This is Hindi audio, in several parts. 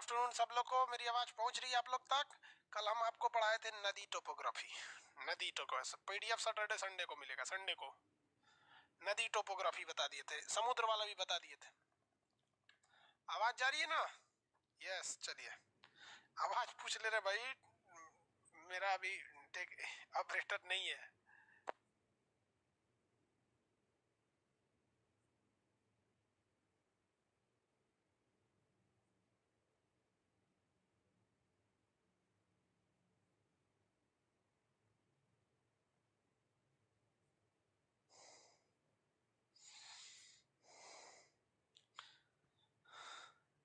आफ्टरनून सब लोग को। मेरी आवाज पहुंच रही है आप लोग तक? कल हम आपको पढ़ाए थे नदी टोपोग्राफी। नदी टोपोग्राफी पीडीएफ सैटरडे संडे को मिलेगा। संडे को नदी टोपोग्राफी बता दिए थे, समुद्र वाला भी बता दिए थे। आवाज जा रही है ना? यस, चलिए आवाज पूछ ले रहे भाई। मेरा अभी टेक ऑपरेटर नहीं है।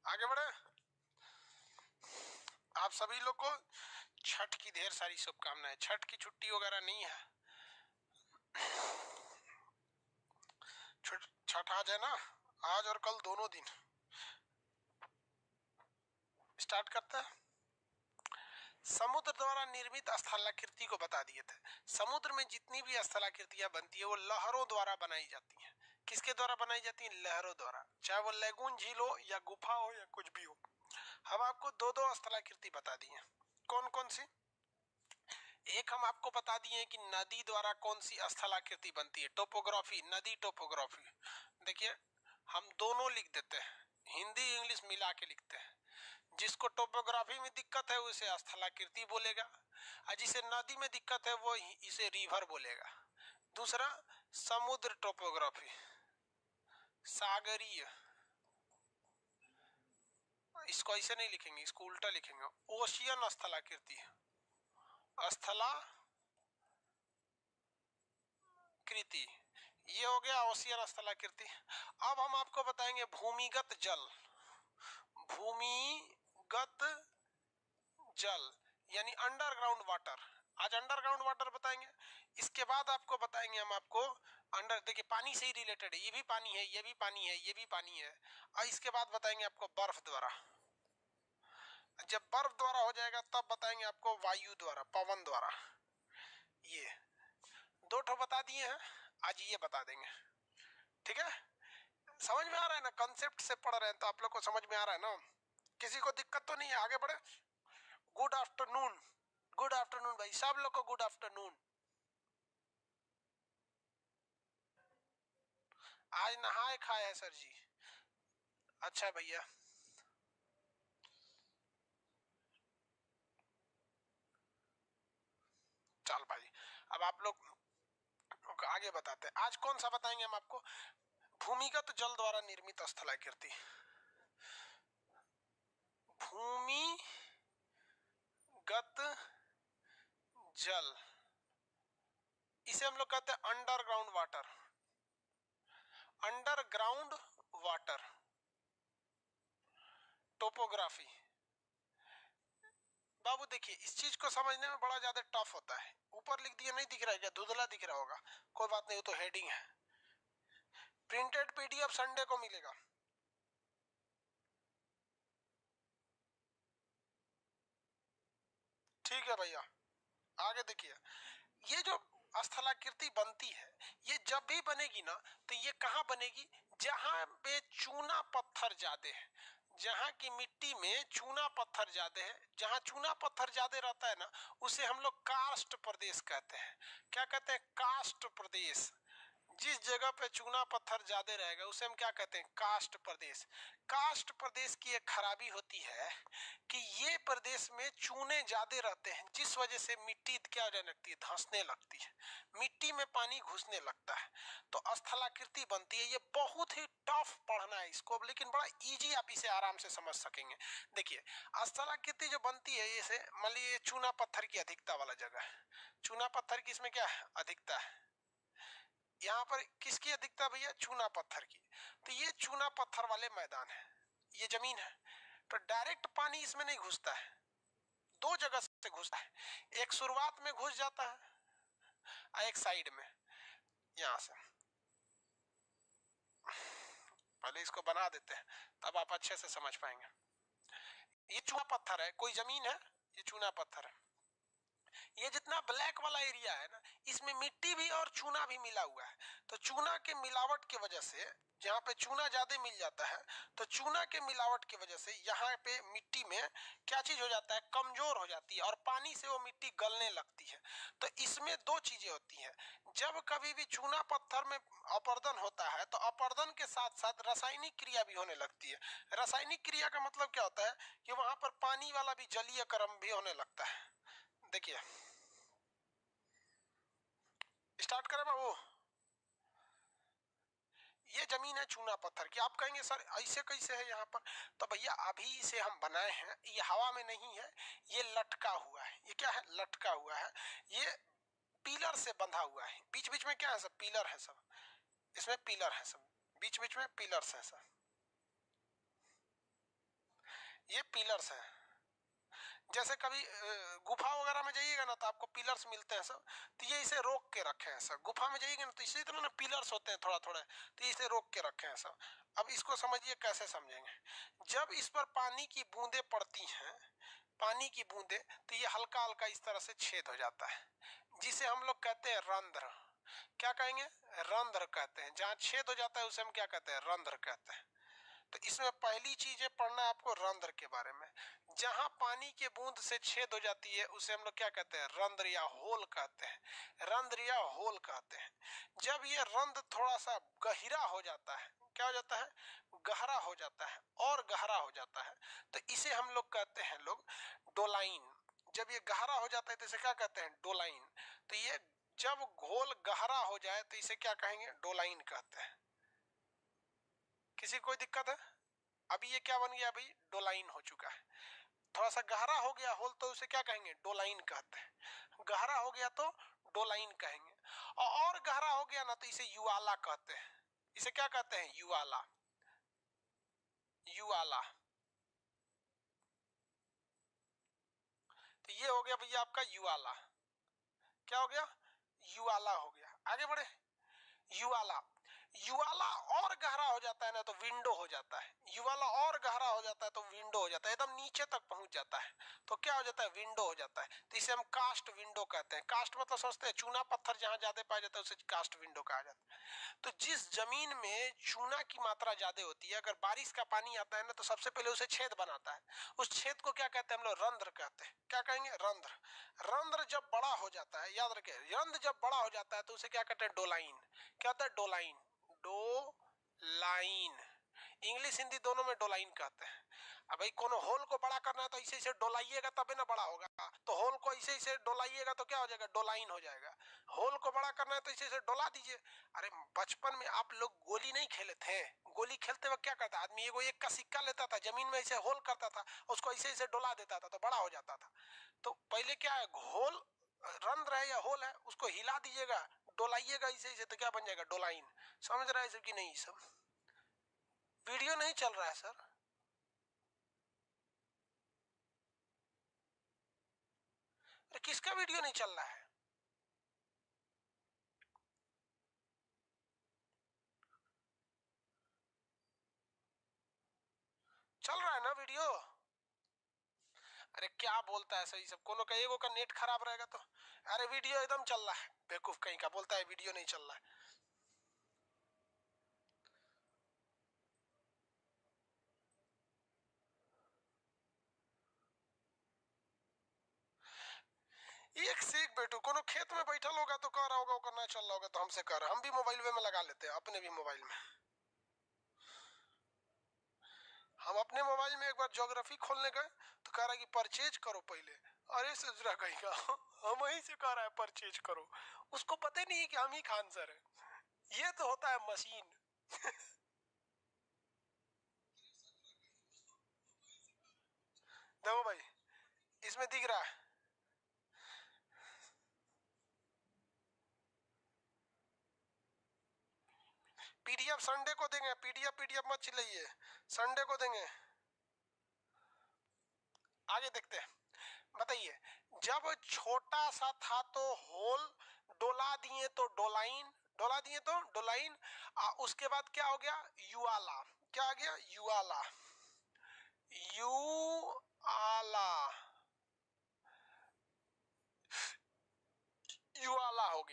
आगे बढ़े। आप सभी लोग को छठ की ढेर सारी शुभकामनाएं। छठ की छुट्टी वगैरह नहीं है। छठ आज है ना, आज और कल दोनों दिन। स्टार्ट करते हैं। समुद्र द्वारा निर्मित स्थलाकृति को बता दिए थे। समुद्र में जितनी भी स्थलाकृतियां बनती है वो लहरों द्वारा बनाई जाती हैं। किसके द्वारा बनाई जाती है? लहरों द्वारा। चाहे वो लैगून झील हो या गुफा हो या कुछ भी हो। हम आपको दो दो स्थलाकृति बता दी है। कौन कौन सी? एक हम आपको बता दिए कि नदी द्वारा कौन सी स्थलाकृति बनती है। टोपोग्राफी, नदी टोपोग्राफी। देखिए हम दोनों लिख देते हैं, हिंदी इंग्लिश मिला के लिखते हैं। जिसको टोपोग्राफी में दिक्कत है उसे स्थलाकृति बोलेगा, और जिसे नदी में दिक्कत है वो इसे रिवर बोलेगा। दूसरा समुद्र टोपोग्राफी, सागरीय। इसको ऐसे नहीं लिखेंगे, इसको उल्टा लिखेंगे। ओशियन स्थलाकृति, स्थलाकृति, ये हो गया ओशियन स्थलाकृति। अब हम आपको बताएंगे भूमिगत जल। भूमिगत जल यानी अंडरग्राउंड वाटर। आज अंडरग्राउंड वाटर बताएंगे। इसके बाद आपको बताएंगे हम आपको अंडर, देखिए पानी से ही रिलेटेड है। ये भी पानी है, ये भी पानी है, ये भी पानी है। और इसके बाद बताएंगे आपको बर्फ द्वारा। जब बर्फ द्वारा हो जाएगा तब बताएंगे आपको वायु द्वारा, पवन द्वारा। ये दो ठो बता दिए हैं, आज ये बता देंगे। ठीक है, समझ में आ रहा है ना? कंसेप्ट से पढ़ रहे हैं तो आप लोग को समझ में आ रहा है ना? किसी को दिक्कत तो नहीं है? आगे बढ़े। गुड आफ्टरनून, गुड आफ्टरनून भाई, सब लोग को गुड आफ्टरनून। आज नहाए खाए है सर जी? अच्छा भैया, चल भाई अब आप लोग आगे बताते हैं। आज कौन सा बताएंगे हम आपको? भूमिगत जल द्वारा निर्मित स्थलाकृति। भूमिगत जल, इसे हम लोग कहते हैं underground water. Underground water topography. बाबू देखिए इस चीज को समझने में बड़ा ज्यादा टफ होता है। ऊपर लिख दिया, नहीं दिख रहा है क्या? धुंधला दिख रहा होगा, कोई बात नहीं, वो तो हेडिंग है। प्रिंटेड पीडीएफ संडे को मिलेगा। ठीक है भैया, आगे देखिए। ये जो स्थलाकृति बनती है, ये जब भी बनेगी ना तो ये कहाँ बनेगी? जहां पे चूना पत्थर ज्यादा है, जहां की मिट्टी में चूना पत्थर ज्यादा है, जहां चूना पत्थर ज्यादा रहता है ना, उसे हम लोग कास्ट प्रदेश कहते हैं। क्या कहते हैं? कास्ट प्रदेश। जिस जगह पे चूना पत्थर ज्यादा रहेगा उसे हम क्या कहते हैं? कास्ट प्रदेश। कास्ट प्रदेश की एक खराबी होती है कि ये प्रदेश में चूने ज्यादा रहते हैं, जिस वजह से मिट्टी क्या होने लगती है? धंसने लगती है, मिट्टी में पानी घुसने लगता है, तो स्थलाकृति बनती है। ये बहुत ही टफ पढ़ना है इसको, लेकिन बड़ा इजी, आप इसे आराम से समझ सकेंगे। देखिए स्थलाकृति जो बनती है, ये मान लीजिए चूना पत्थर की अधिकता वाला जगह है। चूना पत्थर की इसमें क्या है? अधिकता है। यहाँ पर किसकी अधिकता भैया? चूना पत्थर की। तो ये चूना पत्थर वाले मैदान है, ये जमीन है, तो डायरेक्ट पानी इसमें नहीं घुसता है, दो जगह से घुसता है। एक शुरुआत में घुस जाता है और एक साइड में, यहां से। पहले इसको बना देते हैं तब आप अच्छे से समझ पाएंगे। ये चूना पत्थर है, कोई जमीन है, ये चूना पत्थर है। ये जितना ब्लैक वाला एरिया है ना, इसमें मिट्टी भी और चूना भी मिला हुआ है। तो चूना के मिलावट की वजह से, जहाँ पे चूना ज्यादा मिल जाता है, तो चूना के मिलावट की वजह से यहाँ पे मिट्टी में क्या चीज हो जाता है, कमजोर हो जाती है और पानी से वो मिट्टी गलने लगती है। तो इसमें दो चीजें होती हैं, जब कभी भी चूना पत्थर में अपरदन होता है तो अपरदन के साथ साथ रासायनिक क्रिया भी होने लगती है। रासायनिक क्रिया का मतलब क्या होता है कि वहां पर पानी वाला भी जलीय क्रम भी होने लगता है। देखिए, स्टार्ट करें बाबू। ये जमीन है चूना पत्थर की। आप कहेंगे सर ऐसे कैसे है यहाँ पर, तो भैया अभी इसे हम बनाए हैं, ये हवा में नहीं है, ये लटका हुआ है। ये क्या है, लटका हुआ है। ये पिलर से बंधा हुआ है। बीच बीच में क्या है, सब पिलर है, सब इसमें पिलर है, सब बीच बीच में पिलर्स है, सब ये पिलर्स है। जैसे कभी गुफा वगैरह में जाइएगा ना तो आपको पिलर्स मिलते हैं सब, तो ये इसे रोक के रखे हैं सब। गुफा में जाइएगा ना तो इसी तरह ना पिलर्स होते हैं थोड़ा थोड़ा, तो इसे रोक के रखे हैं सब। अब इसको समझिए कैसे समझेंगे। जब इस पर पानी की बूंदें पड़ती हैं, पानी की बूंदें, तो ये हल्का हल्का इस तरह से छेद हो जाता है, जिसे हम लोग कहते हैं रंध्र। क्या कहेंगे, रंध्र कहते हैं। जहाँ छेद हो जाता है उसे हम क्या कहते हैं, रंध्र कहते हैं। तो इसमें पहली चीज है पढ़ना है आपको रंध्र के बारे में। जहां पानी के बूंद से छेद हो जाती है उसे हम लोग क्या कहते हैं, रंध्र या होल कहते हैं। रंध्र या होल कहते हैं। जब ये रंध्र थोड़ा सा गहरा हो जाता है, क्या हो जाता है, गहरा हो जाता है और गहरा हो जाता है, तो इसे हम लोग कहते हैं लोग डोलाइन। जब ये गहरा हो जाता है तो इसे क्या कहते हैं, डोलाइन। तो ये जब घोल गहरा हो जाए तो इसे क्या कहेंगे, डोलाइन कहते हैं। किसी कोई दिक्कत है? अभी ये क्या बन गया भाई, डोलाइन हो चुका है। थोड़ा सा गहरा हो गया होल तो उसे क्या कहेंगे, डोलाइन कहते हैं। गहरा हो गया तो डोलाइन कहेंगे। और गहरा हो गया ना तो इसे युआला कहते हैं। इसे क्या कहते हैं, युआला। युआला। तो ये हो गया भैया आपका युआला। क्या हो गया, युआला हो गया। आगे बढ़े, युवाला। युवाला और गहरा हो जाता है ना तो विंडो हो जाता है। युवाला और गहरा हो जाता है तो विंडो हो जाता है, एकदम नीचे तक पहुंच जाता है तो क्या हो जाता है, विंडो हो जाता है। तो इसे हम कास्ट विंडो कहते हैं। कास्ट मतलब समझते हैं, चूना पत्थर जहां ज्यादा पाया जाता है उसे कास्ट विंडो कहा जाता है। तो जिस जमीन में चूना की मात्रा ज्यादा होती है, अगर बारिश का पानी आता है ना तो सबसे पहले उसे छेद बनाता है। उस छेद को क्या कहते हैं, हम लोग रंध्र कहते हैं। क्या कहेंगे, रंध्र। रंध्र जब बड़ा हो जाता है, याद रखें, रंध्र जब बड़ा हो जाता है तो उसे क्या कहते हैं, डोलाइन। क्या होता है, doline. Doline, English Hindi दोनों में डोलाइन कहते हैं। अब भाई कोनो होल को बड़ा करना है तो ऐसे ऐसे डोलाइएगा तबे ना बड़ा होगा। तो होल को ऐसे ऐसे डोलाइएगा तो क्या हो जाएगा, डोलाइन हो जाएगा। होल को बड़ा करना है तो ऐसे ऐसे डोला दीजिए। अरे बचपन में आप लोग गोली नहीं खेले थे, गोली खेलते वक्त क्या करता आदमी, एगो एक का सिक्का लेता था, जमीन में ऐसे होल करता था, उसको ऐसे ऐसे डोला देता था तो बड़ा हो जाता था। तो पहले क्या है, होल रंध्र है या होल है उसको हिला दीजिएगा, डोलाइएगा ऐसे ऐसे तो क्या बन जाएगा, डोलाइन। समझ रहा है सब कि नहीं, सब वीडियो नहीं चल रहा है सर? अरे किसका वीडियो नहीं चल रहा है? चल रहा है ना वीडियो? अरे क्या बोलता है सही, सब कोनो का एगो का नेट खराब रहेगा तो। अरे वीडियो एकदम चल रहा है, बेवकूफ कहीं का बोलता है वीडियो नहीं चल रहा है। एक से एक बेटू, कोनो खेत में बैठल होगा तो कह रहा होगा, ओकर ना चल रहा होगा तो हमसे कह रहा। हम भी मोबाइल में लगा लेते हैं, अपने भी मोबाइल में। हम अपने मोबाइल में एक बार ज्योग्राफी खोलने गए तो कह रहा है कि परचेज करो पहले। अरे सजरा कहीं का, हम वहीं से कह रहा है परचेज करो, उसको पता ही नहीं है कि हम ही खान सर है। ये तो होता है मशीन। देखो भाई, इसमें दिख रहा है, पीडीएफ संडे को देंगे। पीडीएफ पीडीएफ मत चिल्लाइए, संडे को देंगे। आगे देखते हैं, बताइए। जब छोटा सा था तो होल, डोला दिए तो डोलाइन, डोला दिए तो डोलाइन। उसके बाद क्या हो गया, युआला। क्या आ गया, युआला। युआला।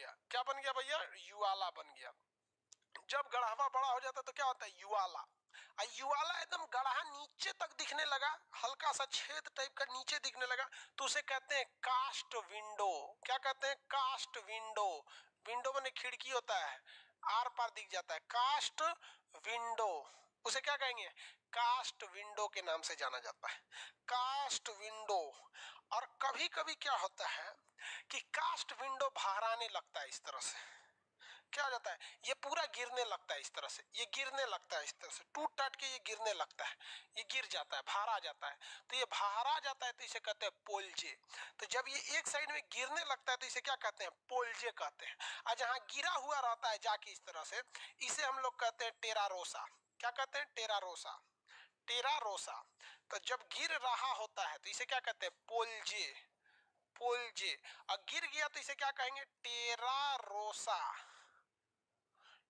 गया, क्या बन गया भैया, युवाला बन गया। जब गढ़वा बड़ा हो जाता है तो क्या होता है, युवाला। युवाला एकदम गढ़ा नीचे तक दिखने लगा, हल्का सा छेद टाइप का नीचे दिखने लगा, तो उसे कहते हैं कास्ट विंडो। क्या कहते हैं, कास्ट विंडो। विंडो माने खिड़की होता है, आर पार दिख जाता है, कास्ट विंडो। उसे क्या कहेंगे, कास्ट विंडो के नाम से जाना जाता है, कास्ट विंडो। और कभी कभी क्या होता है कि कास्ट विंडो बाहर आने लगता है, इस तरह से क्या हो जाता है, ये पूरा गिरने लगता है, इस तरह से ये गिरने लगता है, इस तरह से टूट टाट के ये गिरने लगता है, ये गिर जाता है, बाहर आ जाता है। तो ये बाहर आ जाता है तो इसे कहते हैं पोलजे। तो जब ये एक साइड में गिरने लगता है तो इसे क्या कहते हैं, पोलजे कहते हैं। और जहां गिरा हुआ रहता है जाके इस तरह से, इसे हम लोग कहते हैं टेरारोसा। क्या कहते हैं, टेरारोसा, टेरारोसा। तो जब गिर रहा होता है तो इसे क्या कहते हैं, पोलजे, पोलजे। और गिर गया तो इसे क्या कहेंगे, टेरारोसा,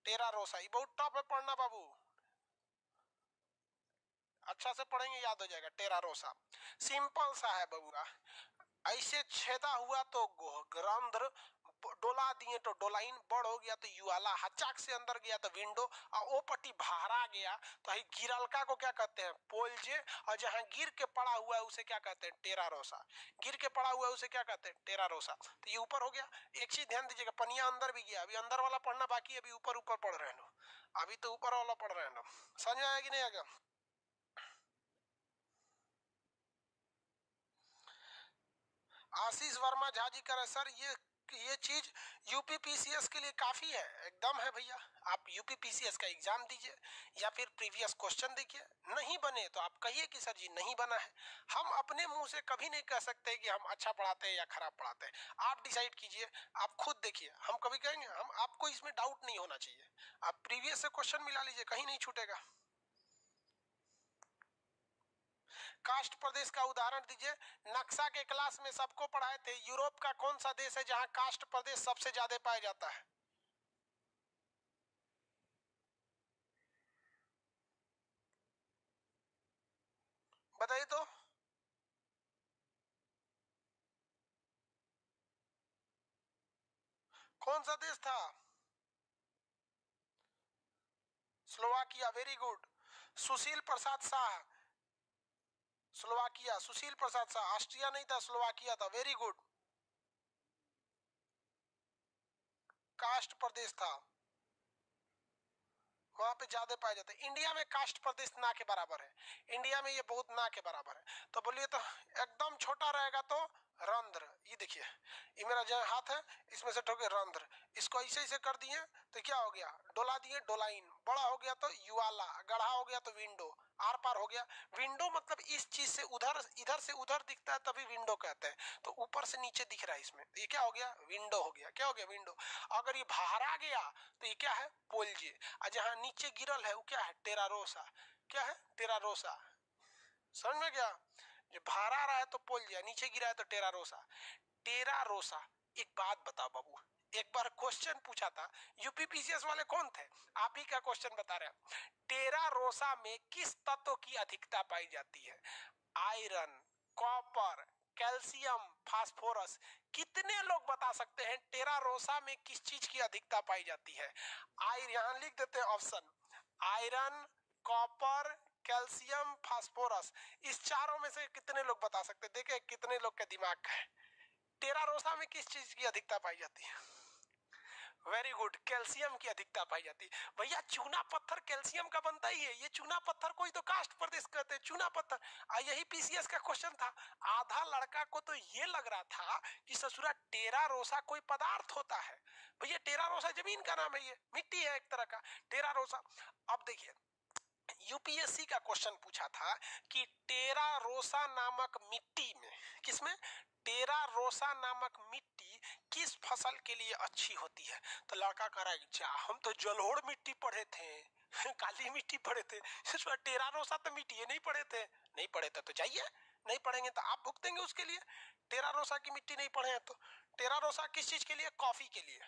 टेरारोसा। ये बहुत टफ है पढ़ना बाबू, अच्छा से पढ़ेंगे याद हो जाएगा। टेरारोसा सिंपल सा है बबुआ, ऐसे छेदा हुआ तो ग्रंथ्र, डोला दिए तो डोलाइन, बड़ हो गया तो युवाला, हचाक से अंदर गया तो विंडो, और ओ पट्टी बाहर आ गया तो ही गिरलका को क्या कहते हैं, पोलजे। और जहां गिर के पड़ा हुआ है उसे क्या कहते हैं, टेरारोसा। गिर के पड़ा हुआ है उसे क्या कहते हैं, टेरारोसा। तो ये ऊपर हो गया। एक चीज ध्यान दीजिएगा, पनिया अंदर भी गया, अभी अंदर वाला पढ़ना बाकी है, अभी ऊपर ऊपर पढ़ रहे हैं, अभी तो ऊपर वाला पढ़ रहे हैं। समझ में आया कि नहीं आएगा। आशीष वर्मा झा जी कह रहे सर ये चीज यूपीपीसीएस के लिए काफी है, एकदम है भैया। आप यूपीपीसीएस का एग्जाम दीजिए या फिर प्रीवियस क्वेश्चन देखिए, नहीं बने तो आप कहिए कि सर जी नहीं बना है। हम अपने मुंह से कभी नहीं कह सकते कि हम अच्छा पढ़ाते हैं या खराब पढ़ाते हैं, आप डिसाइड कीजिए, आप खुद देखिए। हम कभी कहेंगे, हम आपको इसमें डाउट नहीं होना चाहिए, आप प्रीवियस से क्वेश्चन मिला लीजिए, कहीं नहीं छूटेगा। कास्ट प्रदेश का उदाहरण दीजिए, नक्शा के क्लास में सबको पढ़ाए थे, यूरोप का कौन सा देश है जहां कास्ट प्रदेश सबसे ज्यादा पाया जाता है, बताइए तो। कौन सा देश था, स्लोवाकिया, वेरी गुड। सुशील प्रसाद शाह, स्लोवाकिया, सुशील प्रसाद शाह, ऑस्ट्रिया नहीं था, स्लोवाकिया था, वेरी गुड। कास्ट प्रदेश था, वहां पे ज्यादा पाए जाते हैं। इंडिया में कास्ट प्रदेश ना के बराबर है, इंडिया में ये बहुत ना के बराबर है। तो बोलिए तो एकदम छोटा रहेगा तो रंध्र, ये देखिए, ये मेरा जो हाथ है इसमें से ठोके रंध्र, इसको ऐसे ऐसे कर दिए तो क्या हो गया, डोला दिए डोलाइन, बड़ा हो गया तो युवाला, गढ़ा हो गया तो विंडो, आर पार हो गया। विंडो मतलब इस चीज से उधर, इधर से उधर दिखता है तभी विंडो कहते हैं। तो ऊपर से नीचे दिख रहा है इसमें, ये क्या हो गया, विंडो हो गया। क्या हो गया, विंडो। अगर ये बाहर आ गया तो ये क्या है, पोलजे। और जहां नीचे गिरल है वो क्या है, टेरारोसा। क्या है, टेरारोसा। समझ में गया, जो बाहर आ रहा है तो पोलजे, नीचे गिरा है तो टेरारोसा, टेरारोसा। एक बात बताओ बाबू, एक बार क्वेश्चन पूछा था, यूपीपीसीएस वाले कौन थे, आप ही का क्वेश्चन बता रहे हैं, टेरारोसा में किस तत्व की अधिकता पाई जाती है, आयरन, कॉपर, कैल्शियम, फास्फोरस। कितने लोग बता सकते हैं टेरारोसा में किस चीज की अधिकता पाई जाती है। यहां लिख देते हैं option, iron, copper, calcium, phosphorus. इस चारों में से कितने लोग बता सकते हैं, देखे कितने लोग के दिमाग है। टेरारोसा में किस चीज की अधिकता पाई जाती है, वेरी गुड, कैल्शियम की अधिकता पाई जाती है। भैया चूना पत्थर कैल्शियम का बनता ही है, ये चूना पत्थर को ही तो कास्ट प्रदेश कहते हैं, चूना पत्थर। यही पीसीएस का क्वेश्चन था। आधा लड़का को तो ये लग रहा था कि ससुरा टेरारोसा कोई पदार्थ होता है। भैया टेरारोसा जमीन का नाम है, ये मिट्टी है एक तरह का, टेरारोसा। अब देखिए, यूपीएससी का क्वेश्चन पूछा था कि टेरारोसा नामक मिट्टी में, किसमें, टेरारोसा नामक मिट्टी किस फसल के लिए अच्छी होती है। तो लड़का कह रहा है, अच्छा हम तो जलोढ़ मिट्टी पढ़े थे काली मिट्टी पढ़े थे, टेरारोसा तो मिट्टी है नहीं पढ़े थे। नहीं पढ़े थे तो जाइए, नहीं पढ़ेंगे तो आप भुगतेंगे उसके लिए। टेरारोसा की मिट्टी नहीं पढ़े हैं तो टेरारोसा किस चीज के लिए, कॉफी के लिए।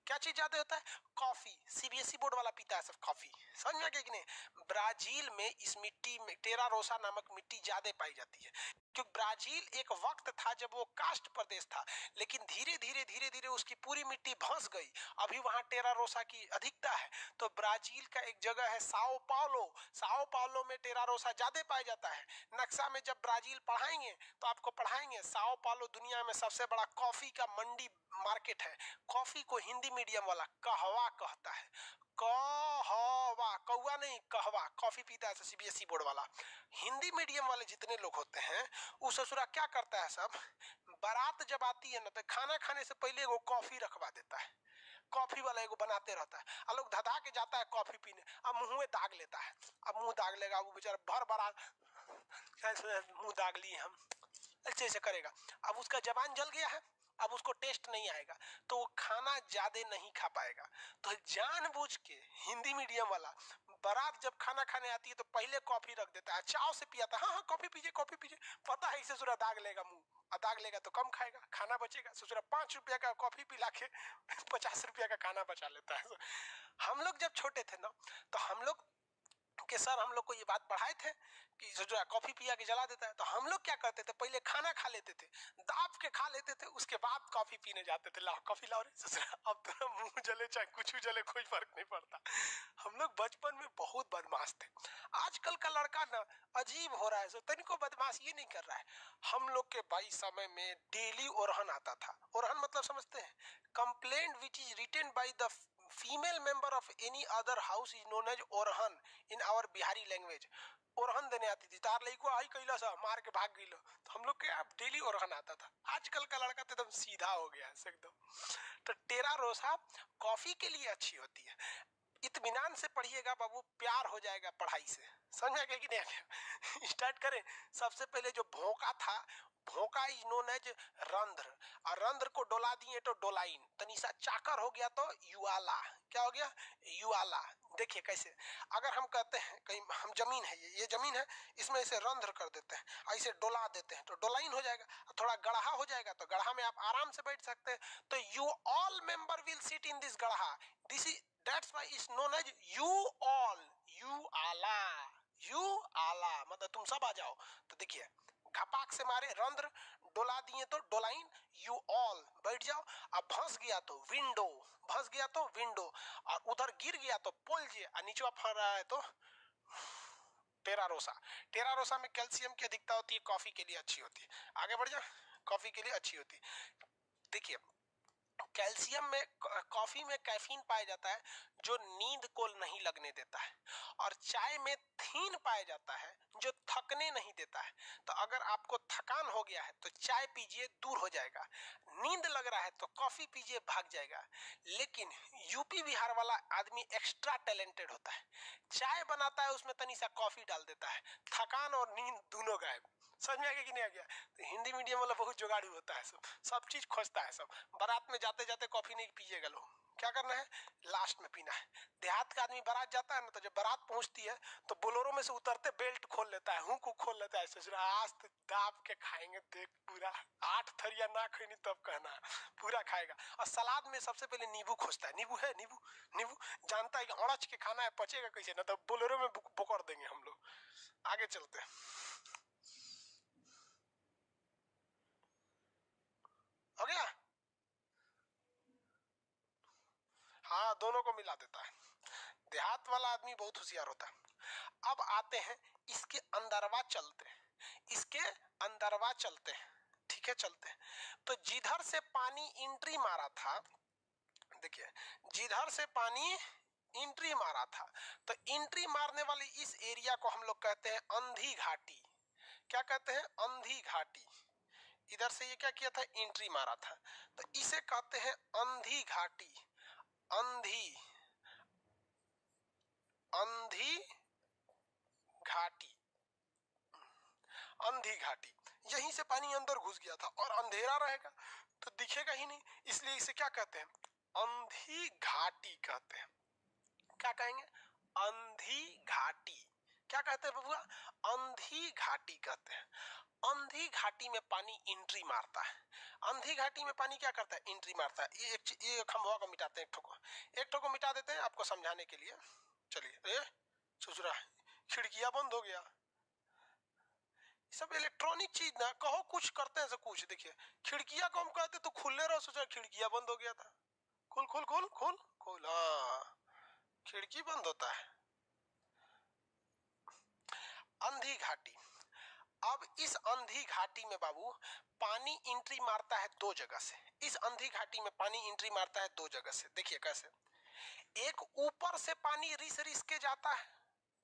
क्या चीज ज्यादा होता है? कॉफी। सीबीएसई बोर्ड वाला पीता है सब कॉफी, समझ में आ गया कि नहीं? ब्राजील में इस मिट्टी में टेरा रोसा नामक मिट्टी ज्यादा पाई जाती है, क्योंकि ब्राजील एक वक्त था जब वो कास्ट प्रदेश था, लेकिन धीरे धीरे उसकी पूरी मिट्टी धंस गई। अभी वहां टेरा रोसा की अधिकता है। तो ब्राजील का एक जगह है साओ पाउलो, साओ पाउलो में टेरा रोसा ज्यादा पाया जाता है। नक्शा में जब ब्राजील पढ़ाएंगे तो आपको पढ़ाएंगे साओ पाउलो दुनिया में सबसे बड़ा कॉफी का मंडी मार्केट है। कॉफी को हिंदी मीडियम वाला कहवा कहता है, कहवा, कौवा नहीं कहवा। कॉफी पीता है सीबीएसई बोर्ड वाला। हिंदी मीडियम वाले जितने लोग होते हैं वो ससुरा क्या करता है, सब बारात जब आती है ना तो खाना खाने से पहले वो कॉफी रखवा देता है, कॉफी वाला एगो बनाते रहता है। और लोग धधा के जाता है कॉफी पीने, अब मुंह में दाग लेता है। अब मुंह दाग लेगा वो बेचारा, भर बारात मुंह दाग लिए हम, ऐसे ऐसे करेगा। अब उसका जबान जल गया है, अब उसको टेस्ट नहीं आएगा तो वो खाना ज्यादा नहीं खा पाएगा। तो जानबूझ के हिंदी मीडियम वाला बारात जब खाना खाने आती है तो पहले कॉफी रख देता है, चाव से पियाता है, हाँ हाँ कॉफी पीजिए कॉफी पीजिए। पता है इसे सुरा दाग लेगा मुंह, दाग लेगा तो कम खाएगा, खाना बचेगा। ससुरा 5 रुपया का कॉफी पिला के 50 रुपया का खाना बचा लेता है। हम लोग जब छोटे थे ना तो हम लोग के सर हम लोग को ये बात पढ़ाए थे कि जो कॉफी पिया के जला देता है। तो हम लोग क्या करते थे, पहले खाना खा लेते थे, दाब के खा लेते थे, उसके बाद कॉफी पीने जाते थे। लाओ कॉफी लाओ रे ससुरा, अब तो मुंह जले चाहे कुछ जले कोई फर्क नहीं पड़ता। हम लोग बचपन में बहुत बदमाश थे। आजकल का लड़का ना अजीब हो रहा है, सो तनिको बदमाश ये नहीं कर रहा है। हम लोग के भाई समय में डेली ओरहन आता था। ओरहन मतलब समझते हैं? Complaint which is written by the female member of any other house is known as ओरहन इन आवर बिहारी लैंग्वेज। ओरहन देने आती थी, तार लइको आई कैला सा मार के भाग गइलो, तो हम लोग के अब डेली ओरहन आता था। आजकल का लड़का तो एकदम सीधा हो गया है एकदम। तो टेरा रोसा कॉफी के लिए अच्छी होती है। इत्मीनान से पढ़िएगा बाबू, प्यार हो जाएगा पढ़ाई से, समझ गए कि नहीं? स्टार्ट करें। सबसे पहले जो भोंका था, भोंका इज नोन एज रंध्र, और रंध्र को डोला दिए तो डोलाइन, तनिसा चाकर हो गया तो युआला। क्या हो गया? युआला। देखिए कैसे, अगर हम कहते हैं कहीं हम जमीन है, ये जमीन है, इसमें इसे रंध्र कर देते हैं, ऐसे डोला देते हैं तो डोलाइन हो जाएगा। थोड़ा गढ़ा हो जाएगा तो गढ़ा में आप आराम से बैठ सकते हैं। तो you all member will sit in this गढ़ा, this is that's why is known as you all, you आला, यू आला मतलब तुम सब आ जाओ। तो देखिए घपाक से मारे रंध्र, डोला दिए तो डोलाइन, यू ऑल बैठ जाओ। अब भंस गया तो विंडो, भंस गया तो विंडो, और उधर गिर गया तो पोलजे, और नीचे फर रहा है तो टेरा रोसा। टेरा रोसा में कैल्शियम की अधिकता होती है, कॉफी के लिए अच्छी होती है। आगे बढ़ जा, कॉफी के लिए अच्छी होती है। देखिए कैल्शियम में, कॉफी में कैफीन पाया जाता है जो नींद को नहीं लगने देता है, और चाय में थीन पाया जाता है जो थकने नहीं देता है। तो अगर आपको थकान हो गया है तो चाय पीजिए, दूर हो जाएगा। नींद लग रहा है तो कॉफी पीजिए, भाग जाएगा। लेकिन यूपी बिहार वाला आदमी एक्स्ट्रा टैलेंटेड होता है, चाय बनाता है उसमें तनी सा कॉफी डाल देता है, थकान और नींद दोनों गायब। समझ में आ गया कि नहीं आ गया? तो हिंदी मीडियम वाला बहुत जुगाड़ू होता है, सब चीज खोजता है। सब बारात में जाते जाते कॉफी नहीं पीजिएगा लोग, क्या करना है लास्ट में पीना है। देहात का आदमी बारात जाता है ना, तो जब बारात पहुंचती है तो बोलोरो में से उतरते बेल्ट खोल लेता है, हुक खोल लेता है, ससुरा आज तो दाब के खाएंगे देख पूरा, 8 थरिया ना खैनी तब कहना, पूरा खाएगा। और सलाद में सबसे पहले नींबू खोजता है, नींबू है, नींबू नींबू जानता है कि अड़च के खाना है, पचेगा कैसे, ना तो बोलेरो में बोकर देंगे हम लोग। आगे चलते हैं, हो गया? हाँ दोनों को मिला देता है। देहात वाला आदमी बहुत होशियार होता है। अब आते हैं इसके अंदरवा चलते हैं, इसके अंदरवा चलते हैं, ठीक है चलते हैं। तो जिधर से पानी एंट्री मारा था, देखिए जिधर से पानी एंट्री मारा था, तो एंट्री मारने वाली इस एरिया को हम लोग कहते हैं अंधी घाटी। क्या कहते हैं? अंधी घाटी। इधर से ये क्या किया था? एंट्री मारा था, तो इसे कहते हैं अंधी घाटी। अंधी, अंधी घाटी, अंधी घाटी। यहीं से पानी अंदर घुस गया था और अंधेरा रहेगा तो दिखेगा ही नहीं, इसलिए इसे क्या कहते हैं? अंधी घाटी कहते हैं। क्या कहेंगे? अंधी घाटी। क्या कहते हैं बबुआ? अंधी घाटी कहते हैं। अंधी घाटी में पानी एंट्री मारता है। अंधी घाटी में पानी क्या करता है? एंट्री मारता है। ये खंभवा को मिटाते हैं, एक ठो को मिटा देते हैं आपको समझाने के लिए। चलिए, सुसरा खिड़कियां बंद हो गया। सब इलेक्ट्रॉनिक चीज ना, कहो कुछ करते हैं, कुछ देखिए खिड़कियां को हम कहते तो खुले रहो, सोचा खिड़कियां बंद हो गया था। खुल खुल खुल खुल खुल, हाँ खिड़की बंद होता है। अंधी घाटी। अब इस अंधी घाटी में बाबू पानी एंट्री मारता है दो जगह से। इस अंधी घाटी में पानी एंट्री मारता है दो जगह से। देखिए कैसे, एक ऊपर से पानी रिस रिस के जाता है,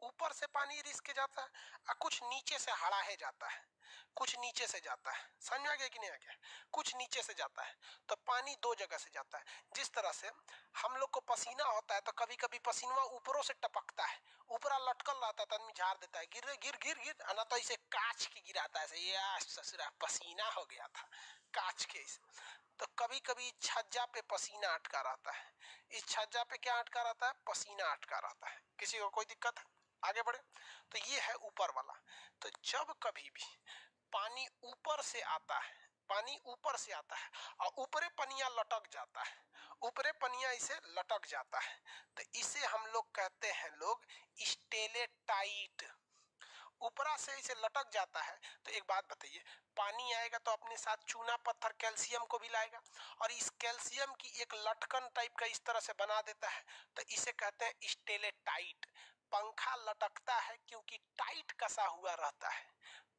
ऊपर से पानी रिस के जाता है, और कुछ नीचे से हड़ाहे जाता है, कुछ नीचे से जाता है। समझ में आ गया कि नहीं आ गया? कुछ नीचे से जाता है, तो पानी दो जगह से जाता है। जिस तरह से हम लोग को पसीना होता है तो कभी कभी पसीना ऊपरों से टपकता है, ऊपरा लटकल रहता है तो आदमी झाड़ देता है, गिर गिर गिर गिर, ना तो इसे काच के गिराता है, या ससुरा पसीना हो गया था काच के। तो कभी कभी छज्जा पे पसीना अटका रहता है। इस छज्जा पे क्या अटका रहता है? पसीना अटका रहता है। किसी को कोई दिक्कत है? आगे बढ़े। तो ये है ऊपर वाला। तो जब कभी भी पानी ऊपर से आता है, पानी ऊपर से आता है और ऊपरे पनिया लटक जाता है, ऊपरे पनिया इसे लटक जाता है, तो इसे हम लोग कहते हैं लोग स्टेलेटाइट। ऊपरा से इसे लटक जाता है। तो एक बात बताइए, पानी आएगा तो अपने साथ चूना पत्थर कैल्शियम को भी लाएगा, और इस कैल्शियम की एक लटकन टाइप का इस तरह से बना देता है, तो इसे कहते हैं स्टेलेटाइट। पंखा लटकता है क्योंकि टाइट कसा हुआ रहता है,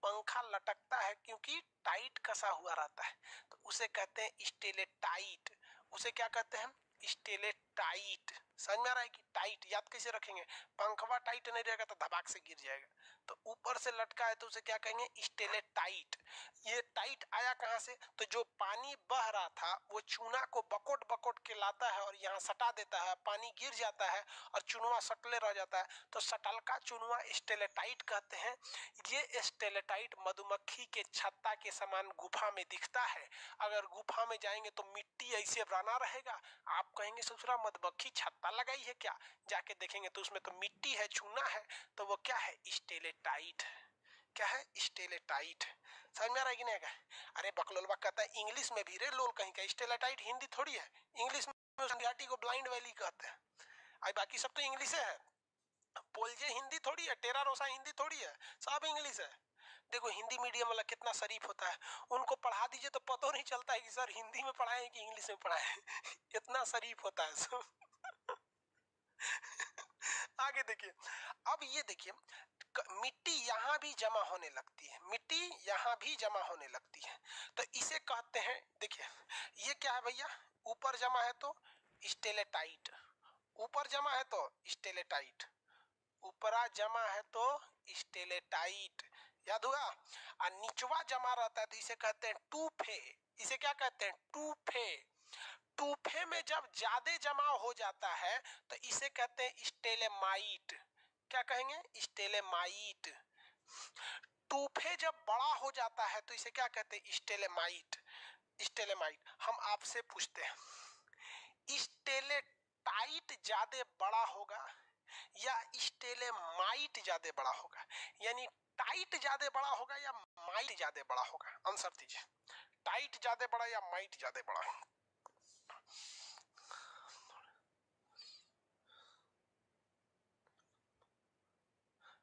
पंखा लटकता है क्योंकि टाइट कसा हुआ रहता है, तो उसे कहते हैं स्टेलेटाइट। उसे क्या कहते हैं? स्टेलेटाइट। समझ में आ रहा है कि टाइट याद कैसे रखेंगे? पंखवा टाइट नहीं रहेगा तो धबाक से गिर जाएगा। तो ऊपर से लटका है तो उसे क्या कहेंगे? स्टेलेटाइट। ये टाइट आया कहां से? तो जो पानी बह रहा था वो चूना को बकोट बकोट के लाता है और यहाँ सटा देता है, पानी गिर जाता है और चुनवा सटले रह जाता है, तो सटलका चुनवा स्टेलेटाइट कहते हैं। ये स्टेलेटाइट मधुमक्खी के छत्ता के समान गुफा में दिखता है। अगर गुफा में जाएंगे तो मिट्टी ऐसे बना रहेगा, आप कहेंगे ससुरा मधुमक्खी छत्ता लगाई है क्या? जाके देखेंगे तो उसमें तो मिट्टी है, चूना है, तो वो क्या है? स्टेलेटाइट। क्या है? स्टेलेटाइट। समझ में आ रहा है कि नहीं? अरे बकलोलवा कहता है इंग्लिश में भी रे लोल कहीं का, स्टेलेटाइट हिंदी थोड़ी है। इंग्लिश में घाटी को ब्लाइंड वैली कहते हैं, आई बाकी सब तो इंग्लिश है। पोलजे हिंदी थोड़ी है, टेरा रोसा हिंदी थोड़ी है, सब इंग्लिश है। देखो हिंदी मीडियम वाला कितना शरीफ होता है, उनको पढ़ा दीजिए तो पता नहीं चलता है कि सर हिंदी में पढ़ाए कि इंग्लिश में पढ़ाए। इतना शरीफ होता है सब। आगे देखिए, अब ये देखिए मिट्टी यहाँ भी जमा होने लगती है, मिट्टी यहाँ भी जमा होने लगती है, तो इसे कहते हैं, देखिए ये क्या है भैया? ऊपर जमा है तो स्टेलेटाइट, ऊपर जमा है तो स्टेलेटाइट, ऊपरा जमा है तो स्टेलेटाइट, याद हुआ? और निचवा जमा रहता है तो इसे कहते हैं टूफे। इसे क्या कहते हैं? टूफे। टूफे में जब ज्यादा जमाव हो जाता है तो इसे कहते हैं स्टेलेमाइट। क्या कहेंगे? स्टेलेमाइट। टूफे जब बड़ा हो जाता है तो इसे क्या कहते हैं? स्टेलेमाइट। स्टेलेमाइट। हम आपसे पूछते हैं, स्टेलेटाइट ज्यादा बड़ा होगा या स्टेलेमाइट ज्यादा बड़ा होगा? यानी टाइट ज्यादा बड़ा होगा या माइट ज्यादा बड़ा होगा? आंसर दीजिए, टाइट ज्यादा बड़ा या माइट ज्यादा बड़ा?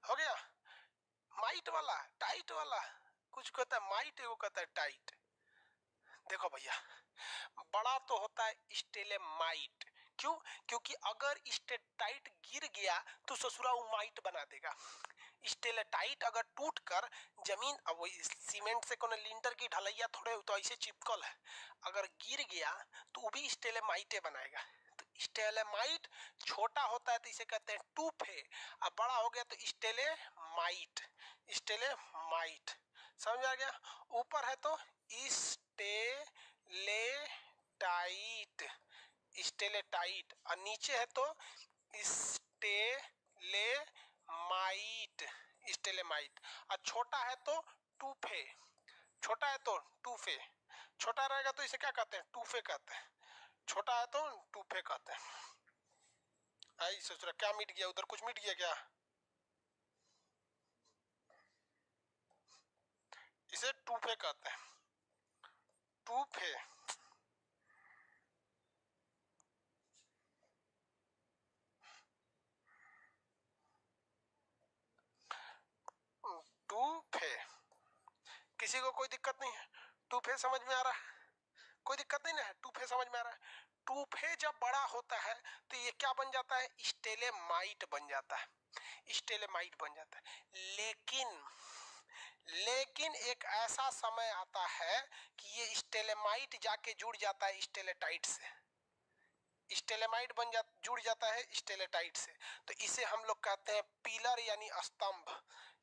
हो गया? माइट वाला, टाइट वाला, कुछ कहता है माइट, वो कहता है टाइट। देखो भैया, बड़ा तो होता है स्टेलेमाइट। क्यों? क्योंकि अगर स्टेलेटाइट गिर गया तो ससुरा वो माइट बना देगा। स्टेलेटाइट अगर टूट कर जमीन, अब वही सीमेंट से कोनो लिंटर की ढलैया थोड़े तो ऐसे चिपकल है, अगर गिर गया तो वो भी स्टेलेमाइटे बनाएगा। तो स्टेलेमाइट छोटा होता है तो इसे कहते हैं टूफे, अब बड़ा हो गया तो स्टेलेमाइट। स्टेलेमाइट समझ आ गया? ऊपर है तो स्टेलेटाइट, स्टेलेटाइट, और नीचे है तो स्टेलेमाइट, स्टेलेमाइट, और छोटा है तो टूफे, छोटा है तो टूफे, छोटा रहेगा तो इसे क्या कहते हैं? टूफे कहते हैं, छोटा है तो टूफे कहते हैं। आई सोच रहा क्या मिट गया उधर? कुछ मिट गया क्या? इसे टूफे कहते हैं, टूफे। टूफे, किसी को कोई दिक्कत नहीं है? टूफे समझ में आ रहा है? कोई दिक्कत नहीं ना है? टूफे समझ में आ रहा है? टूफे जब बड़ा होता है तो ये क्या बन जाता है? स्टेलेमाइट बन जाता है, स्टेलेमाइट बन जाता है। लेकिन एक ऐसा समय आता है कि ये स्टेलेमाइट जाके जुड़ जाता है स्टेलेटाइट से, स्टेलेमाइट जुड़ जाता है स्टेलेटाइट से। तो इसे हम लोग कहते हैं पिलर यानी स्तंभ।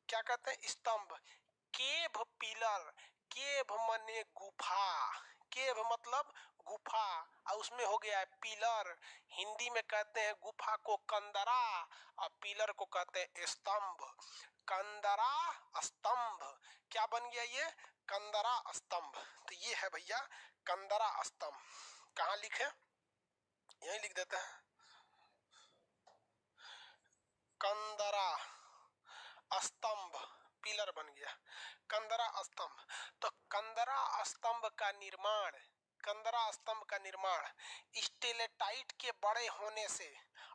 क्या कहते हैं? स्तंभ। केव पिलर, केव माने गुफा, केव मतलब गुफा, और उसमें हो गया है पिलर। हिंदी में कहते हैं गुफा को कंदरा और पिलर को कहते हैं स्तंभ। कंदरा स्तंभ, क्या बन गया ये? कंदरा स्तंभ। तो ये है भैया कंदरा स्तंभ। कहाँ लिखे? यही लिख देते हैं, कंदरा स्तंभ, पिलर बन गया कंदरा स्तंभ। तो कंदरा स्तंभ का निर्माण, कंदरा स्तंभ का निर्माण स्टेलेटाइट के बड़े होने से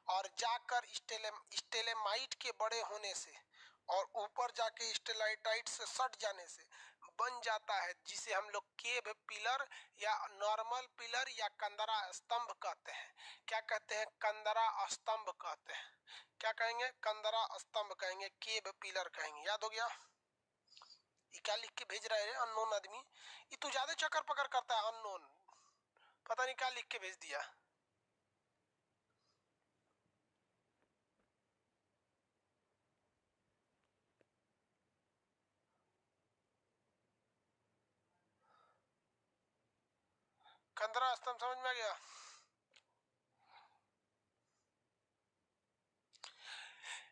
और जाकर स्टेलेमाइट के बड़े होने से और ऊपर जाके स्टेलाइटाइट से सट जाने से बन जाता है, जिसे हम लोग केव पिलर या नॉर्मल पिलर या कंदरा स्तंभ कहते हैं। क्या कहते हैं? कंदरा स्तंभ कहते हैं। क्या कहेंगे? कंदरा स्तंभ कहेंगे, केव पिलर कहेंगे। याद हो गया? ये क्या लिख के भेज रहा है अननोन आदमी? ये तू ज्यादा चक्कर पकड़ करता है अननोन, पता नहीं क्या लिख के भेज दिया। कंदरा स्तंभ समझ में आ गया?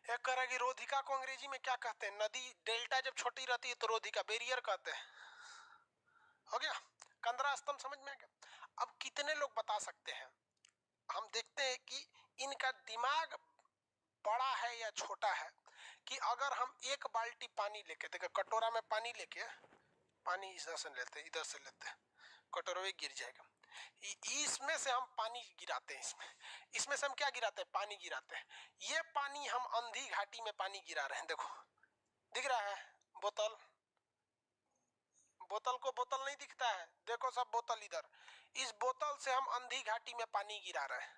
एक कह रहा है कि रोधिका को अंग्रेजी में क्या कहते हैं? नदी डेल्टा जब छोटी रहती है तो रोधिका, बैरियर कहते हैं। हो गया? कंदरा स्तंभ समझ में आ गया? अब कितने लोग बता सकते हैं? हम देखते हैं कि इनका दिमाग बड़ा है या छोटा है। कि अगर हम एक बाल्टी पानी लेके, देखो कटोरा में पानी लेके, पानी इधर से लेते हैं, इधर से लेते हैं, कटोरा में गिर जाएगा। इसमें से हम पानी गिराते हैं, इसमें से हम क्या गिराते हैं? पानी गिराते हैं। ये पानी हम अंधी घाटी में पानी गिरा रहे हैं। देखो दिख रहा है बोतल, बोतल को बोतल नहीं दिखता है? देखो सब बोतल इधर, इस बोतल से हम अंधी घाटी में पानी गिरा रहे हैं,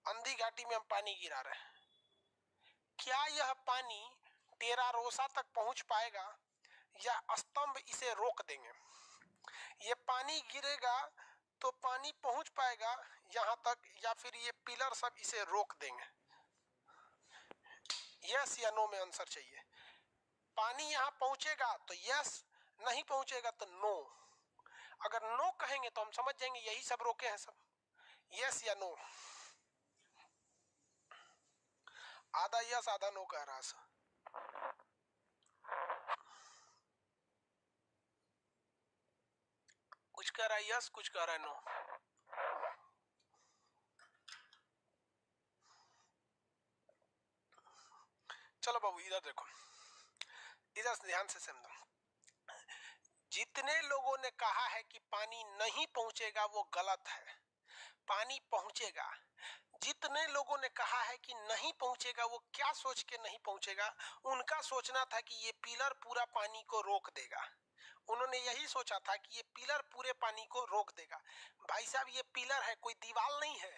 अंधी घाटी में हम पानी गिरा रहे हैं। क्या यह पानी टेरारोसा तक पहुंच पाएगा या स्तंभ इसे रोक देंगे? ये पानी गिरेगा तो पानी पहुंच पाएगा यहां तक, या फिर ये पिलर सब इसे रोक देंगे? यस या नो में आंसर चाहिए। पानी यहां पहुंचेगा तो यस, नहीं पहुंचेगा तो नो। अगर नो कहेंगे तो हम समझ जाएंगे यही सब रोके हैं सब। यस या नो? आधा यस आधा नो कह रहा है। कुछ कह रहा है यस, कुछ कह रहा है नो। चलो बाबू इधर देखो, इधर ध्यान से समझो। जितने लोगों ने कहा है कि पानी नहीं पहुंचेगा वो गलत है, पानी पहुंचेगा। जितने लोगों ने कहा है कि नहीं पहुंचेगा वो क्या सोच के नहीं पहुंचेगा? उनका सोचना था कि ये पिलर पूरा पानी को रोक देगा। उन्होंने यही सोचा था कि ये पिलर पूरे पानी को रोक देगा। भाई साहब ये पिलर है, कोई दीवार नहीं है।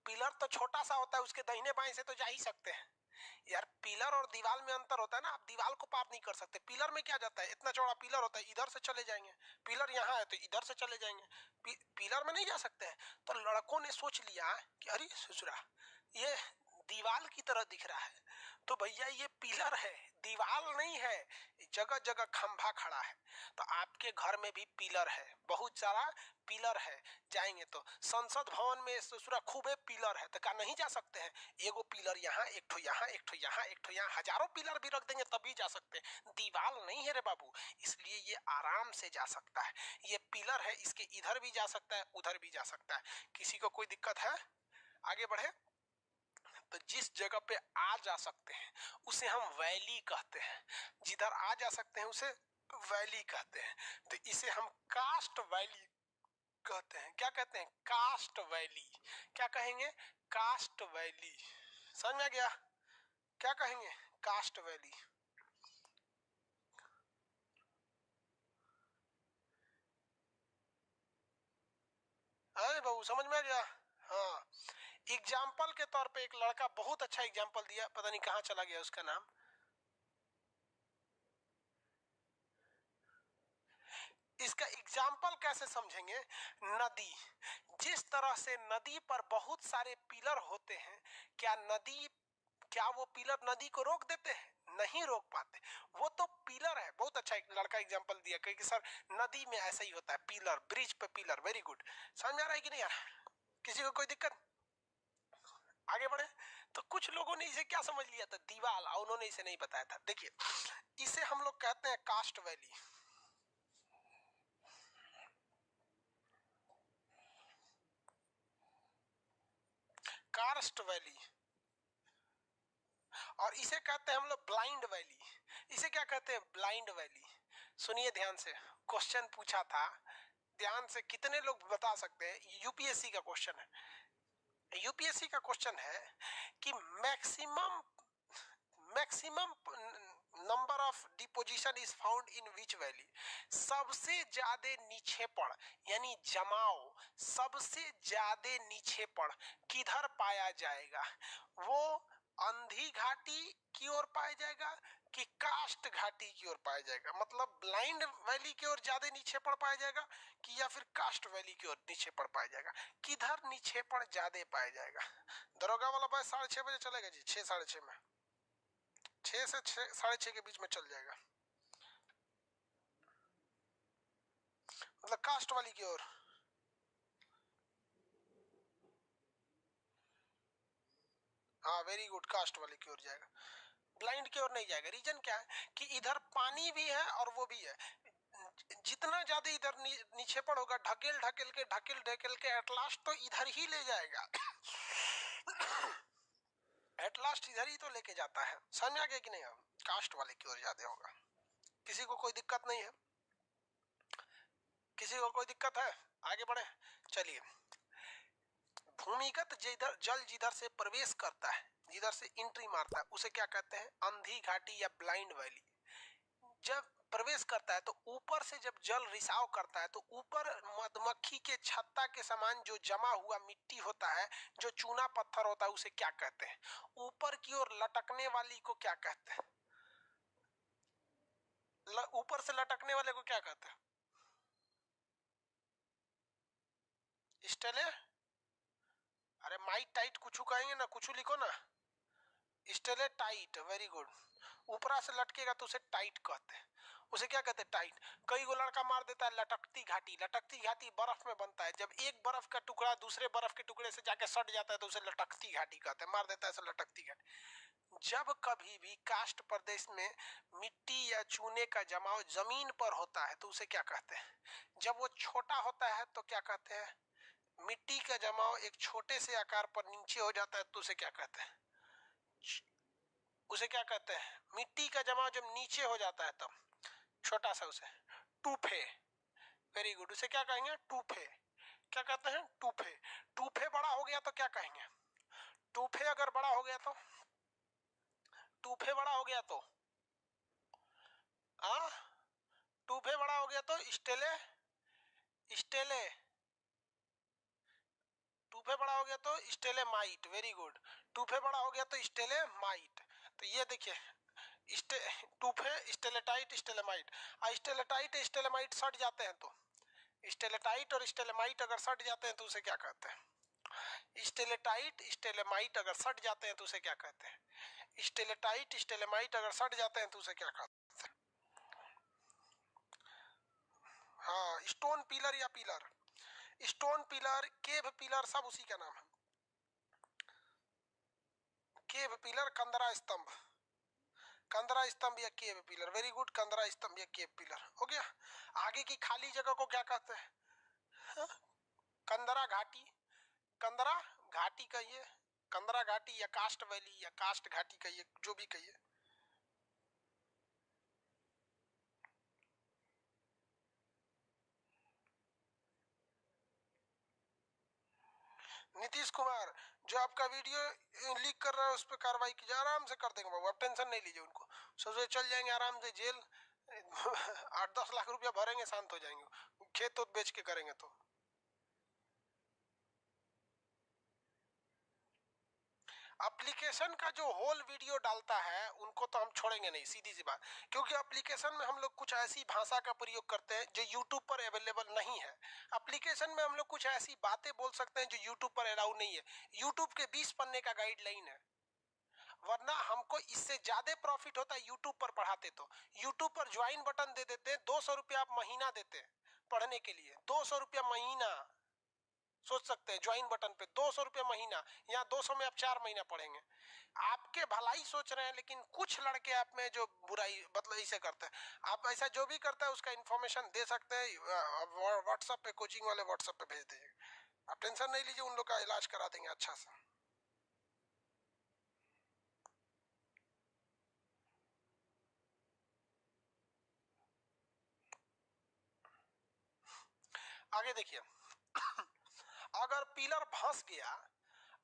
पिलर तो छोटा सा होता है, उसके दाहिने बाएं से तो जा ही सकते हैं। यार पिलर और दीवार में अंतर होता है ना, आप दीवार को पार नहीं कर सकते। पिलर में क्या जाता है, इतना चौड़ा पिलर होता है, इधर से चले जाएंगे। पिलर यहाँ है तो इधर से चले जाएंगे, पिलर में नहीं जा सकते हैं। तो लड़कों ने सोच लिया कि अरे ससुरा ये दीवार की तरह दिख रहा है, तो भैया ये पिलर है, दीवार नहीं है। जगह जगह खंभा खड़ा है, तो आपके घर में भी पिलर है, बहुत सारा पिलर है। जाएंगे तो संसद भवन में ससुरा खूबे पिलर है, तो क्या नहीं जा सकते हैं? एगो पिलर यहाँ, एक ठो यहाँ, एक ठो यहाँ, एक ठो यहाँ, हजारों पिलर भी रख देंगे तभी जा सकते हैं। दीवार नहीं है रे बाबू, इसलिए ये आराम से जा सकता है। ये पिलर है, इसके इधर भी जा सकता है, उधर भी जा सकता है। किसी को कोई दिक्कत है? आगे बढ़े। तो जिस जगह पे आ जा सकते हैं उसे हम वैली कहते हैं, जिधर आ जा सकते हैं उसे वैली कहते हैं। तो इसे हम कास्ट वैली कहते हैं। क्या कहते हैं? Karst valley. क्या कहेंगे? Karst valley. समझ में आ गया? क्या कहेंगे? Karst valley. अरे बाबू समझ में आ गया? हाँ। एग्जाम्पल के तौर पे एक लड़का बहुत अच्छा एग्जाम्पल दिया, पता नहीं कहाँ चला गया उसका नाम। इसका एग्जाम्पल कैसे समझेंगे? नदी। जिस तरह से नदी पर बहुत सारे पिलर होते हैं, क्या वो पिलर नदी को रोक देते हैं? नहीं रोक पाते। वो तो पिलर है। बहुत अच्छा एक लड़का एग्जाम्पल दिया कि सर नदी में ऐसा ही होता है, पिलर, ब्रिज पे पिलर। Very good. समझ में आ रहा है कि नहीं यार? किसी को कोई दिक्कत? आगे बढ़े। तो कुछ लोगों ने इसे क्या समझ लिया था? दीवार, और उन्होंने इसे नहीं बताया था। देखिए, इसे हम लोग कहते हैं कास्ट वैली। Cast valley. और इसे कहते हैं हम लोग ब्लाइंड वैली। इसे क्या कहते हैं? Blind valley. सुनिए ध्यान से, क्वेश्चन पूछा था, ध्यान से, कितने लोग बता सकते हैं? यूपीएससी का क्वेश्चन है। यूपीएससी का क्वेश्चन है कि maximum maximum number of deposition is found in which valley. सबसे ज्यादा निक्षेपण यानी जमाव, सबसे ज्यादा निक्षेपण किधर पाया जाएगा? वो अंधी घाटी की ओर पाया जाएगा कि कास्ट घाटी की ओर पाया जाएगा? मतलब ब्लाइंड वैली की ओर ज्यादा निक्षेपण पाया जाएगा कि या फिर कास्ट वैली की ओर निक्षेपण पाया जाएगा? किधर निक्षेपण ज्यादा पाया जाएगा? दरोगा वाला बस 6:30 बजे चलेगा जी, 6, 6:30 में, 6 से 6:30 के बीच में चल जाएगा। मतलब कास्ट वाली की ओर। हाँ वेरी गुड, कास्ट वाले की ओर जाएगा, ब्लाइंड की ओर नहीं जाएगा। रीजन क्या है? कि इधर पानी भी है और वो भी है। जितना ज्यादा इधर निक्षेपण होगा, ढकेल ढकेल के एट लास्ट तो इधर ही ले जाएगा। एट लास्ट इधर ही तो लेके जाता है। समझ आ गया कि नहीं? हम कास्ट वाले की ओर ज्यादा होगा। किसी को कोई दिक्कत नहीं है? किसी को कोई दिक्कत है? आगे बढ़े, चलिए। भूमिगत जल जिधर से प्रवेश करता है, जिधर से एंट्री मारता है, उसे क्या कहते हैं? अंधी घाटी या ब्लाइंड वैली। जब प्रवेश करता है तो ऊपर से जब जल रिसाव करता है तो ऊपर मधुमक्खी के छत्ता के समान जो जमा हुआ मिट्टी होता है, जो चूना पत्थर होता है, उसे क्या कहते हैं? ऊपर की ओर लटकने वाली को क्या कहते हैं? ऊपर से लटकने वाले को क्या कहते हैं? स्टेले। अरे माइट टाइट कुछ कहेंगे ना, कुछ लिखो ना। Stele tight, very good. ऊपरा से लटकेगा तो उसे टाइट कहते हैं। उसे क्या कहते हैं? टाइट। कई गो लड़का मार देता है लटकती घाटी। लटकती घाटी बर्फ में बनता है। जब एक बर्फ का टुकड़ा दूसरे बर्फ के टुकड़े से जाके सट जाता है तो उसे लटकती घाटी कहते हैं। मार देता है ऐसे लटकती घाटी। जब कभी भी कास्ट प्रदेश में मिट्टी या चूने का जमाव जमीन पर होता है तो उसे क्या कहते हैं? जब वो छोटा होता है तो क्या कहते हैं? मिट्टी का जमाव एक छोटे से आकार पर नीचे हो जाता है तो उसे क्या कहते हैं? उसे क्या कहते हैं? मिट्टी का जमाव जब नीचे हो जाता है तब छोटा सा, उसे टूफे। Very good. उसे क्या कहेंगे? टूफे। क्या कहते हैं? टूफे। टूफे बड़ा हो गया तो क्या कहेंगे? टूफे अगर बड़ा हो गया तो, टूफे बड़ा हो गया तो आ टूफे बड़ा हो गया तो स्टेले। स्टेले। टूफे बड़ा हो गया तो stalagmite. Very good. Tufa बड़ा हो गया तो स्टेले माइट। तो ये देखिए, टूफे, स्टेलेटाइट, स्टेलेमाइट। स्टेलेटाइट स्टेलेमाइट सट जाते हैं तो, स्टेलेटाइट और स्टेलेमाइट अगर सट जाते हैं तो उसे क्या कहते हैं? स्टेलेटाइट स्टेलेमाइट अगर सट जाते हैं तो उसे क्या कहते हैं? स्टेलेटाइट स्टेलेमाइट अगर सट जाते हैं तो उसे क्या कहते हैं? हाँ, स्टोन पिलर या पिलर। स्टोन पिलर, केव पिलर, सब उसी का नाम है। केव पिलर, कंदरा स्तंभ। कंदरा स्तंभ या केव पिलर। वेरी गुड, कंदरा स्तंभ या केव पिलर हो गया। आगे की खाली जगह को क्या कहते हैं? हाँ? कंदरा घाटी। कंदरा घाटी कहिए, कंदरा घाटी या कास्ट वैली या कास्ट घाटी कहिए, जो भी कहिए। नीतीश कुमार जो आपका वीडियो लीक कर रहा है उस पर कार्रवाई कीजिए, आराम से कर देंगे बाबू, आप टेंशन नहीं लीजिए। उनको सोचे चल जाएंगे आराम से जेल, 8-10 लाख रुपया भरेंगे, शांत हो जाएंगे, खेत तो बेच के करेंगे। तो एप्लीकेशन का जो होल वीडियो डालता है उनको तो हम छोड़ेंगे नहीं, सीधी सी बात, क्योंकि एप्लीकेशन में हम लोग कुछ ऐसी भाषा का प्रयोग करते हैं जो यूट्यूब पर अवेलेबल नहीं है। एप्लीकेशन में हम लोग कुछ ऐसी बातें बोल सकते हैं जो यूट्यूब पर अलाउ नहीं है। यूट्यूब के 20 पन्ने का गाइडलाइन है, वरना हमको इससे ज्यादा प्रॉफिट होता है यूट्यूब पर पढ़ाते। तो यूट्यूब पर ज्वाइन बटन दे देते, 200 रुपया आप महीना देते पढ़ने के लिए, 200 रुपया महीना। सोच सकते हैं, ज्वाइन बटन पे 200 रुपया महीना, यहाँ 200 में आप 4 महीना पढ़ेंगे। आपके भलाई सोच रहे हैं, लेकिन कुछ लड़के आप में जो बुराई मतलब इसे करते हैं। आप ऐसा जो भी करता है उसका इंफॉर्मेशन दे सकते हैं, व्हाट्सएप पे, कोचिंग वाले व्हाट्सएप पे भेज दीजिए, आप टेंशन नहीं लीजिए, उन लोग का इलाज करा देंगे अच्छा से। आगे देखिए, अगर पिलर धंस गया,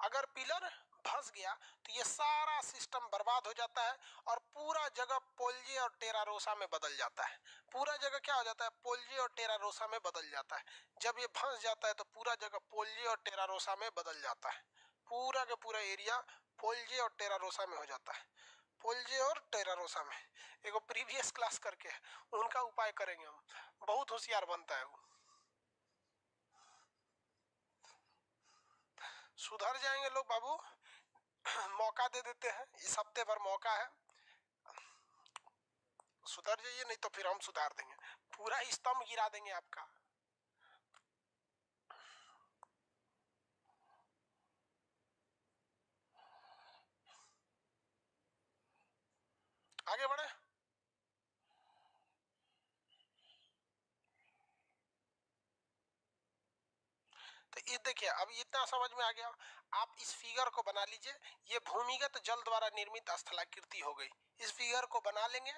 अगर पिलर धंस गया तो ये सारा सिस्टम बर्बाद हो जाता है और पूरा जगह पोल्जे और टेरारोसा में बदल जाता है। पूरा जगह क्या हो जाता है, पोल्जे और टेरारोसा में बदल जाता है। जब ये धंस जाता है तो पूरा जगह पोल्जे और टेरारोसा में बदल जाता है, पूरा का पूरा एरिया पोल्जे और टेरारोसा में हो जाता है। पोल्जे और टेरारोसा में एक प्रीवियस क्लास करके उनका उपाय करेंगे हम, बहुत होशियार बनता है वो। सुधर जाएंगे लोग बाबू, मौका दे देते हैं, इस हफ्ते भर मौका है, सुधर जाइए, नहीं तो फिर हम सुधार देंगे, पूरा स्तंभ गिरा देंगे आपका। आगे बढ़े, तो ये देखिए, अब इतना समझ में आ गया। आप इस फिगर को बना लीजिए, ये भूमिगत जल द्वारा निर्मित स्थलाकृति हो गई। इस फिगर को बना लेंगे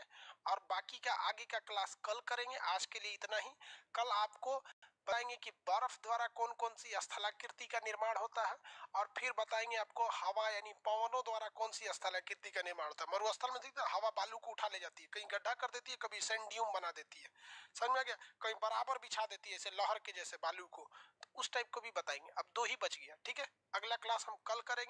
और बाकी का आगे का क्लास कल करेंगे। आज के लिए इतना ही। कल आपको बताएंगे कि बर्फ द्वारा कौन कौन सी स्थलाकृति का निर्माण होता है, और फिर बताएंगे आपको हवा यानी पवनों द्वारा कौन सी स्थलाकृति का निर्माण होता है। मरुस्थल में देखते हैं हवा बालू को उठा ले जाती है, कहीं गड्ढा कर देती है, कभी सैंड ड्यून बना देती है, समझ में आ गया, कहीं बराबर बिछा देती है ऐसे लहर के जैसे बालू को, तो उस टाइप को भी बताएंगे। अब 2 ही बच गया, ठीक है, अगला क्लास हम कल करेंगे।